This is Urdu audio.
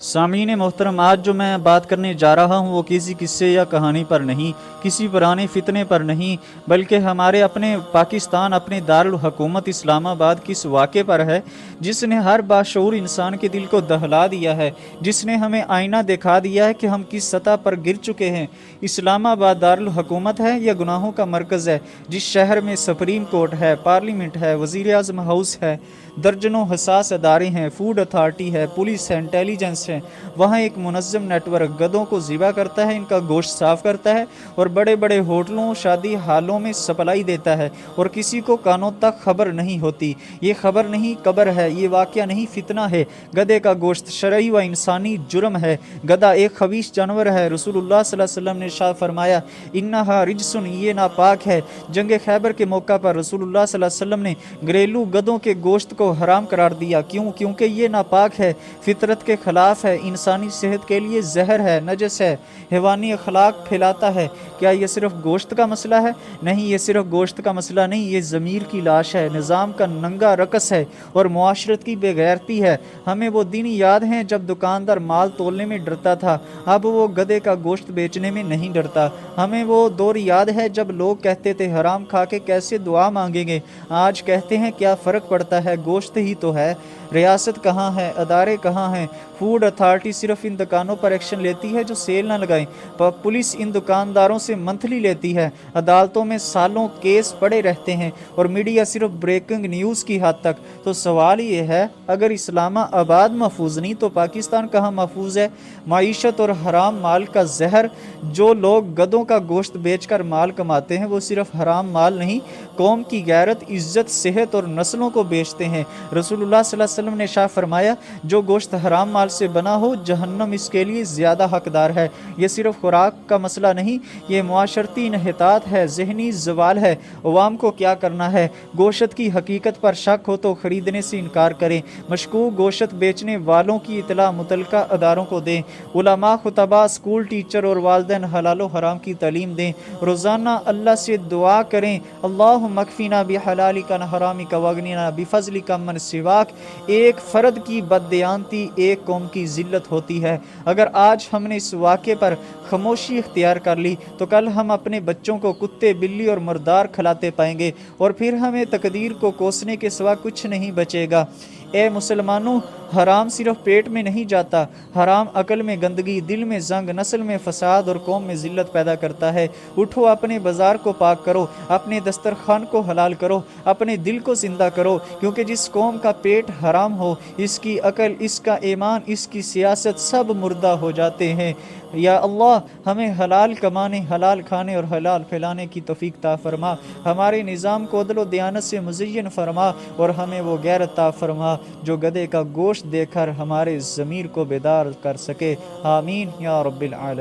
سامعین محترم، آج جو میں بات کرنے جا رہا ہوں وہ کسی قصے یا کہانی پر نہیں، کسی پرانے فتنے پر نہیں، بلکہ ہمارے اپنے پاکستان، اپنے دارالحکومت اسلام آباد کی اس واقعے پر ہے جس نے ہر باشعور انسان کے دل کو دہلا دیا ہے، جس نے ہمیں آئینہ دکھا دیا ہے کہ ہم کس سطح پر گر چکے ہیں۔ اسلام آباد دارالحکومت ہے یا گناہوں کا مرکز ہے؟ جس شہر میں سپریم کورٹ ہے، پارلیمنٹ ہے، وزیر اعظم ہاؤس ہے، درجنوں حساس ادارے ہیں، فوڈ اتھارٹی ہے، پولیس ہے، انٹیلیجنس ہے، وہاں ایک منظم نیٹ ورک گدوں کو ذبح کرتا ہے، ان کا گوشت صاف کرتا ہے اور بڑے بڑے ہوٹلوں، شادی ہالوں میں سپلائی دیتا ہے، اور کسی کو کانوں تک خبر نہیں ہوتی۔ یہ خبر نہیں قبر ہے، یہ واقعہ نہیں فتنہ ہے۔ گدے کا گوشت شرعی و انسانی جرم ہے۔ گدھا ایک خبیث جانور ہے۔ رسول اللہ صلی اللہ علیہ وسلم نے ارشاد فرمایا، انہا رجسن، یہ ناپاک ہے۔ جنگ خیبر کے موقع پر رسول اللہ صلی اللہ علیہ وسلم نے گھریلو گدوں کے گوشت کو حرام قرار دیا۔ کیوں؟ کیونکہ یہ ناپاک ہے، فطرت کے خلاف ہے، انسانی صحت کے لیے زہر ہے، نجس ہے، حیوانی اخلاق پھیلاتا ہے۔ کیا یہ صرف گوشت کا مسئلہ ہے؟ نہیں، یہ صرف گوشت کا مسئلہ نہیں، یہ ضمیر کی لاش ہے، نظام کا ننگا رقص ہے اور معاشرت کی بے غیرتی ہے۔ ہمیں وہ دن یاد ہیں جب دکاندار مال تولنے میں ڈرتا تھا، اب وہ گدے کا گوشت بیچنے میں نہیں ڈرتا۔ ہمیں وہ دور یاد ہے جب لوگ کہتے تھے حرام کھا کے کیسے دعا مانگیں گے، آج کہتے ہیں کیا فرق پڑتا ہے، گوشت ہی تو ہے۔ ریاست کہاں ہے؟ ادارے کہاں ہیں؟ فوڈ اتھارٹی صرف ان دکانوں پر ایکشن لیتی ہے جو سیل نہ لگائیں، پولیس ان دکانداروں سے منتھلی لیتی ہے، عدالتوں میں سالوں کیس پڑے رہتے ہیں اور میڈیا صرف بریکنگ نیوز کی حد تک۔ تو سوال یہ ہے، اگر اسلام آباد محفوظ نہیں تو پاکستان کہاں محفوظ ہے؟ معیشت اور حرام مال کا زہر، جو لوگ گدوں کا گوشت بیچ کر مال کماتے ہیں وہ صرف حرام مال نہیں، قوم کی غیرت، عزت، صحت اور نسلوں کو بیچتے ہیں۔ رسول اللہ صلی اللہ علیہ وسلم نے ارشاد فرمایا، جو گوشت حرام مال سے بنا ہو جہنم اس کے لیے زیادہ حقدار ہے۔ یہ صرف خوراک کا مسئلہ نہیں، یہ معاشرتی انحطاط ہے، ذہنی زوال ہے۔ عوام کو کیا کرنا ہے؟ گوشت کی حقیقت پر شک ہو تو خریدنے سے انکار کریں، مشکوک گوشت بیچنے والوں کی اطلاع متعلقہ اداروں کو دیں، علماء، خطباء، اسکول ٹیچر اور والدین حلال و حرام کی تعلیم دیں، روزانہ اللہ سے دعا کریں، اللہم اکفینا بحلالک عن حرامک واغننا بفضلک عمن سواک۔ ایک فرد کی بددیانتی ایک قوم کی ذلت ہوتی ہے۔ اگر آج ہم نے اس واقعے پر خاموشی اختیار کر لی تو کل ہم اپنے بچوں کو کتے، بلی اور مردار کھلاتے پائیں گے، اور پھر ہمیں تقدیر کو کوسنے کے سوا کچھ نہیں بچے گا۔ اے مسلمانوں، حرام صرف پیٹ میں نہیں جاتا، حرام عقل میں گندگی، دل میں زنگ، نسل میں فساد اور قوم میں ذلت پیدا کرتا ہے۔ اٹھو، اپنے بازار کو پاک کرو، اپنے دسترخوان کو حلال کرو، اپنے دل کو زندہ کرو، کیونکہ جس قوم کا پیٹ حرام ہو، اس کی عقل، اس کا ایمان، اس کی سیاست سب مردہ ہو جاتے ہیں۔ یا اللہ، ہمیں حلال کمانے، حلال کھانے اور حلال پھیلانے کی توفیق عطا فرما، ہمارے نظام کو عدل و دیانت سے مزین فرما، اور ہمیں وہ غیرت عطا فرما جو گدھے کا گوشت دے کر ہمارے ضمیر کو بیدار کر سکے۔ آمین یا رب العالمین۔